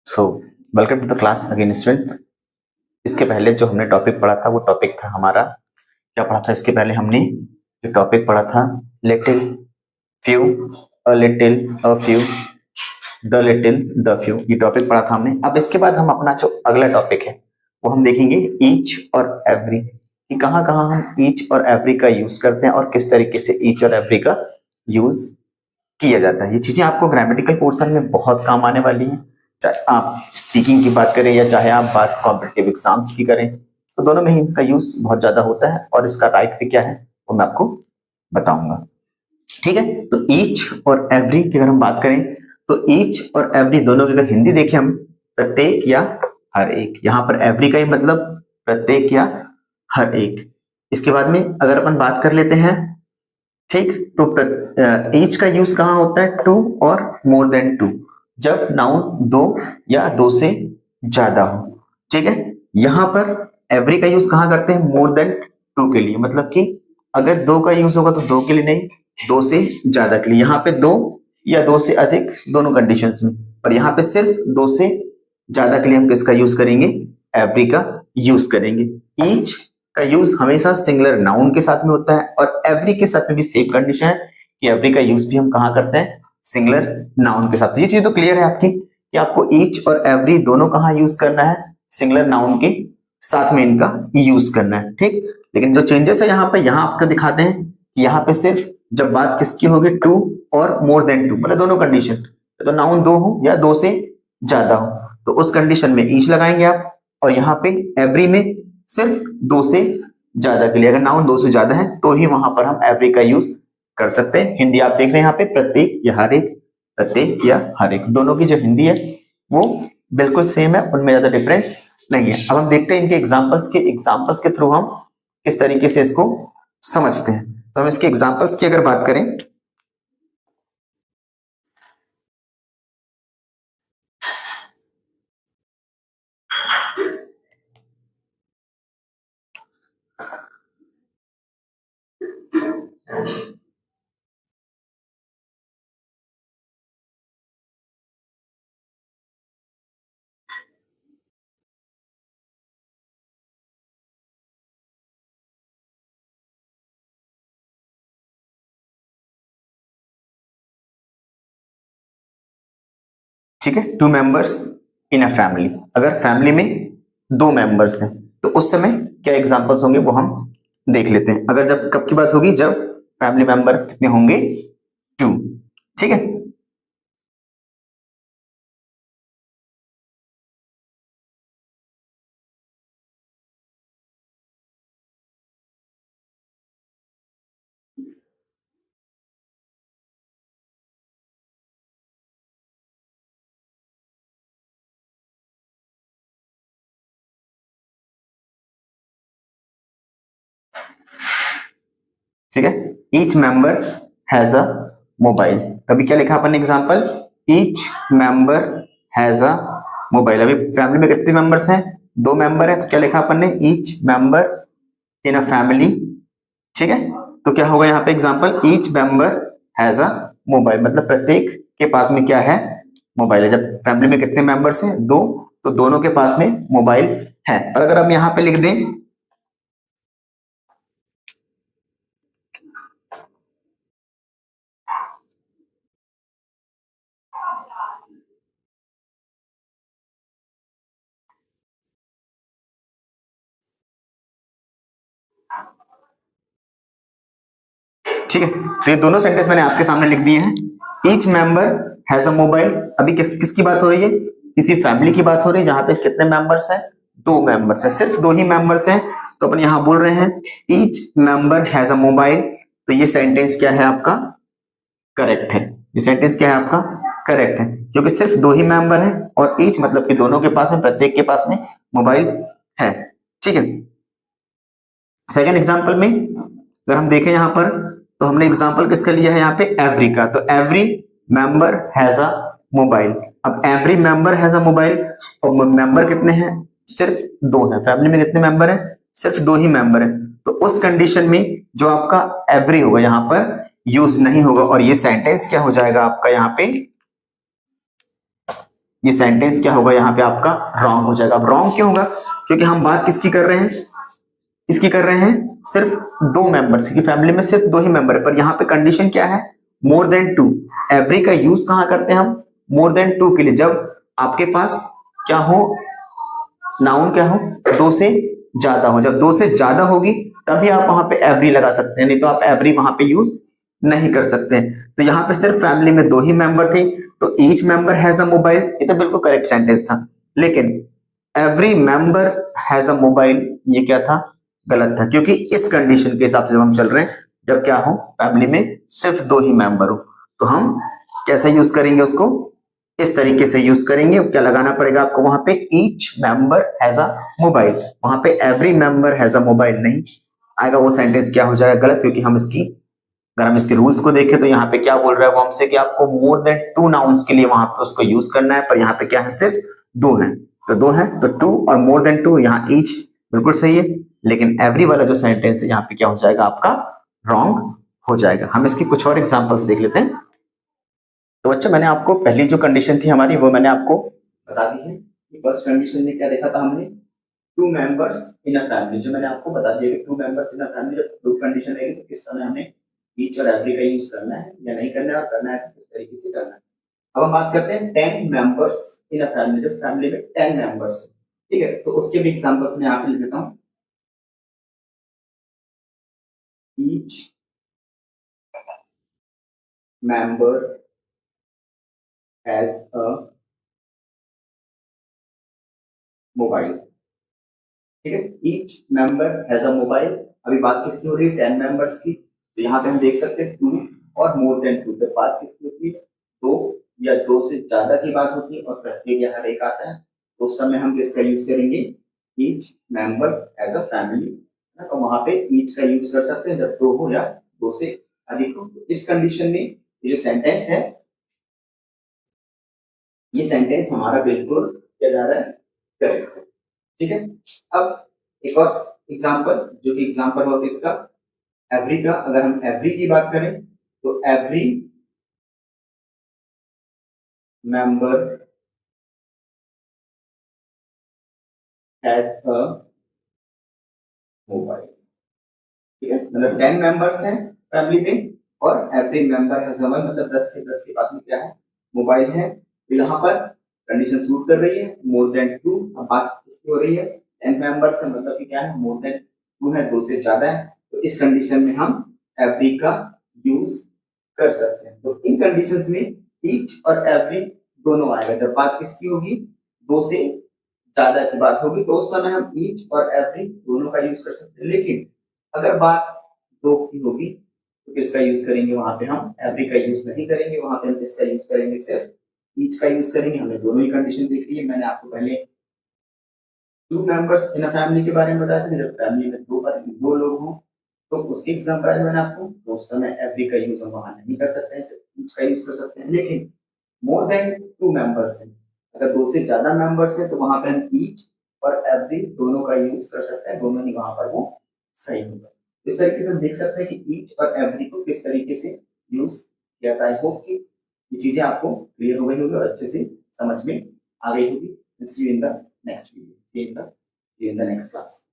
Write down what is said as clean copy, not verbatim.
So welcome to the class again students. इसके पहले जो हमने टॉपिक पढ़ा था वो टॉपिक था हमारा, क्या पढ़ा था इसके पहले हमने? जो टॉपिक पढ़ा था little, few, a little, a few, the little, the few, ये टॉपिक पढ़ा था हमने। अब इसके बाद हम अपना जो अगला टॉपिक है वो हम देखेंगे ईच और एवरी, कि कहाँ कहाँ हम ईच और एवरी का यूज करते हैं और किस तरीके से ईच और एवरी का यूज किया जाता है। ये चीजें आपको ग्रामेटिकल पोर्शन में बहुत काम आने वाली हैं, चाहे आप स्पीकिंग की बात करें या चाहे आप बात कॉम्पिटिटिव एग्जाम्स की करें, तो दोनों में ही इनका यूज बहुत ज्यादा होता है और इसका राइट वे क्या है वो मैं आपको बताऊंगा। ठीक है, तो ईच और एवरी की अगर हम बात करें तो ईच और एवरी दोनों की अगर हिंदी देखें हम, प्रत्येक या हर एक, यहाँ पर एवरी का ही मतलब प्रत्येक या हर एक। इसके बाद में अगर अपन बात कर लेते हैं, ठीक, तो ईच का यूज कहाँ होता है? टू और मोर देन टू, जब नाउन दो या दो से ज्यादा हो। ठीक है, यहां पर एवरी का यूज कहाँ करते हैं? मोर देन टू के लिए, मतलब कि अगर दो का यूज होगा तो दो के लिए नहीं, दो से ज्यादा के लिए। यहाँ पे दो या दो से अधिक दोनों कंडीशंस में, और यहाँ पे सिर्फ दो से ज्यादा के लिए हम किसका यूज करेंगे? एवरी का यूज करेंगे। ईच का यूज हमेशा सिंगुलर नाउन के साथ में होता है और एवरी के साथ में भी सेम कंडीशन है कि एवरी का यूज भी हम कहाँ करते हैं? सिंगुलर नाउन के साथ। ये चीज तो क्लियर है आपकी कि आपको ईच और एवरी दोनों कहाँ यूज करना है? सिंगुलर नाउन के साथ में इनका यूज करना है। ठीक, लेकिन जो चेंजेस है यहाँ पे, यहाँ आपको दिखाते हैं कि यहाँ पे सिर्फ जब बात किसकी होगी? टू और मोर देन टू, मतलब दोनों कंडीशन, तो नाउन दो हो या दो से ज्यादा हो तो उस कंडीशन में ईच लगाएंगे आप, और यहाँ पे एवरी में सिर्फ दो से ज्यादा के लिए, अगर नाउन दो से ज्यादा है तो ही वहां पर हम एवरी का यूज कर सकते हैं। हिंदी आप देख रहे हैं यहाँ पे प्रत्येक या हर एक, प्रत्येक या हर एक, दोनों की जो हिंदी है वो बिल्कुल सेम है, उनमें ज्यादा डिफरेंस नहीं है। अब हम देखते हैं इनके एग्जाम्पल्स के थ्रू हम किस तरीके से इसको समझते हैं। तो हम इसके एग्जाम्पल्स की अगर बात करें, ठीक है, two members in a family, अगर फैमिली में दो मेंबर्स हैं तो उस समय क्या एग्जांपल्स होंगे वो हम देख लेते हैं। अगर जब कब की बात होगी? जब फैमिली मेंबर कितने होंगे? टू। ठीक है, ठीक है, each member has a mobile, तभी क्या लिखा अपन ने example? Each member has a mobile. अभी फैमिली में कितने मेंबर्स हैं? दो मेंबर है, तो क्या लिखा अपन ने? Each member in a family. ठीक है, तो क्या होगा यहाँ पे example? Each member has a mobile, मतलब प्रत्येक के पास में क्या है? मोबाइल है। जब फैमिली में कितने मेंबर्स हैं? दो, तो दोनों के पास में मोबाइल है। और अगर हम यहाँ पे लिख दें, ठीक है, तो ये दोनों सेंटेंस मैंने आपके सामने लिख दिए हैं। Each member has a mobile, अभी किसकी बात हो रही है? किसी फैमिली की बात हो रही है जहां पे कितने मेंबर्स हैं? दो मेंबर्स हैं, सिर्फ दो ही मेंबर्स हैं, तो अपन यहां बोल रहे हैं each member has a mobile. तो ये सेंटेंस क्या है आपका? करेक्ट है। ये सेंटेंस क्या है आपका? करेक्ट है, क्योंकि सिर्फ दो ही मेंबर हैं और ईच मतलब कि दोनों के पास में, प्रत्येक के पास में मोबाइल है। ठीक है, सेकेंड एग्जाम्पल में अगर हम देखें यहां पर, तो हमने एग्जाम्पल किसका लिया है यहाँ पे? एवरी का। तो every member has a mobile. अब every member has a mobile, और मेंबर कितने हैं? सिर्फ दो हैं। फैमिली में कितने मेंबर हैं? सिर्फ दो ही मेंबर हैं, तो उस कंडीशन में जो आपका एवरी होगा यहाँ पर यूज नहीं होगा, और ये सेंटेंस क्या हो जाएगा आपका यहाँ पे? ये सेंटेंस क्या होगा यहाँ पे आपका रॉन्ग हो जाएगा। अब रॉन्ग क्यों होगा? क्योंकि हम बात किसकी कर रहे हैं? इसकी कर रहे हैं सिर्फ दो मेंबर्स की, फैमिली में सिर्फ दो ही मेंबर है, पर यहाँ पे कंडीशन क्या है? More than two. एवरी का यूज कहाँ करते हैं हम? मोर देन टू के लिए, जब आपके पास क्या हो, नाउन क्या हो, दो से ज्यादा हो। जब दो से ज्यादा होगी तभी आप वहां पे एवरी लगा सकते हैं, नहीं तो आप एवरी वहां पे यूज नहीं कर सकते। तो यहाँ पे सिर्फ फैमिली में दो ही मेंबर थे, तो each member has a mobile, ये तो बिल्कुल करेक्ट सेंटेंस था। लेकिन every member has a mobile, ये क्या था? गलत था, क्योंकि इस कंडीशन के हिसाब से हम चल रहे हैं, जब क्या हो, फैमिली में सिर्फ दो ही मेंबर हो। तो हम कैसे यूज करेंगे उसको? इस तरीके से यूज करेंगे। क्या लगाना पड़ेगा आपको वहां पे? Each member has a mobile. वहां पे every member has a mobile नहीं आएगा, वो सेंटेंस क्या हो जाएगा? गलत, क्योंकि हम इसकी, अगर हम इसके रूल्स को देखें तो यहाँ पे क्या बोल रहा है वो हमसे कि आपको मोर देन टू नाउन्स के लिए वहां पे उसको यूज करना है, पर यहाँ पे क्या है? सिर्फ दो है। तो दो है तो टू और मोर देन टू, यहाँ ईच बिल्कुल सही है, लेकिन एवरी वाला जो सेंटेंस है यहाँ पे क्या हो जाएगा आपका? रॉन्ग हो जाएगा। हम इसकी कुछ और एग्जांपल्स देख लेते हैं। तो बच्चों, मैंने आपको पहली जो कंडीशन थी हमारी वो मैंने आपको बता दी है। फर्स्ट कंडीशन में क्या देखा था हमने? Two members in a family, जो मैंने आपको बता दिया कि two members in a family, जब टू कंडीशन रहेगी तो किस समय हमें ईच और एवरी का यूज करना है या नहीं करना है, और करना है तो किस तरीके से करना है। अब हम बात करते हैं 10 मेंबर्स इन अ फैमिली, जब फैमिली में 10 मेंबर्स, ठीक है, तो उसके भी एग्जांपल्स मैं यहाँ पे लिख देता हूँ। Each member has a mobile, ठीक है। Each member has a mobile. अभी बात किसकी हो रही है? 10 मेंबर्स की। तो यहाँ पे हम देख सकते हैं टू और मोर देन टू, जब बात किसकी होती है? दो या दो से ज्यादा की बात होती है और प्रत्येक या हर एक आता है, तो उस समय हम किसका यूज करेंगे? Each member as a family, तो वहां पे ईच का यूज कर सकते हैं जब दो हो या दो से अधिक हो। इस कंडीशन में ये जो सेंटेंस है, ये सेंटेंस हमारा बिल्कुल क्या जा रहा है? करेक्ट है, ठीक है। अब एक और एग्जांपल, जो कि एग्जांपल होता है इसका एवरी का। अगर हम एवरी की बात करें तो every member has a mobile, ठीक है। मतलब 10 मेंबर्स हैं फैमिली में और every member has a mobile, मतलब 10 के 10 के पास में क्या है? मोबाइल है। तो यहाँ पर कंडीशन सूट कर रही है, मोर देन टू। अब बात किसकी हो रही है? 10 मेंबर्स है, मतलब कि क्या है? मोर देन टू है, दो से ज्यादा है। तो इस कंडीशन में हम एवरी का यूज कर सकते हैं। तो इन कंडीशंस में ईच और एवरी दोनों आएगा। जब बात किसकी होगी? दो से ज्यादा की बात होगी, तो उस समय हम ईच और एवरी दोनों का यूज कर सकते हैं। लेकिन अगर बात दो की होगी तो किसका यूज करेंगे? वहां पे हम एवरी का यूज नहीं करेंगे, वहां पे हम किसका यूज करेंगे? सिर्फ ईच का यूज करेंगे। हमने दोनों ही कंडीशन देख ली है। मैंने आपको पहले two members in a family के बारे में बताया था, जब फैमिली में दो लोग हों तो उसकी एग्जांपल मैंने आपको, तो उस समय एवरी का यूज हम वहां नहीं कर सकते हैं, सिर्फ ईच का यूज कर सकते हैं। लेकिन मोर देन टू मेंबर्स है, अगर दो से ज्यादा मेंबर्स है, तो वहां पे हम ईच और एवरी दोनों का यूज कर सकते हैं, दोनों ही वहां पर वो सही होगा। इस तरीके से हम देख सकते हैं कि ईच और एवरी को किस तरीके से यूज किया था। आई होप कि ये चीजें आपको क्लियर हो गई होगी और अच्छे से समझ में आ गई होगी। See you in the next video, see you in the next class.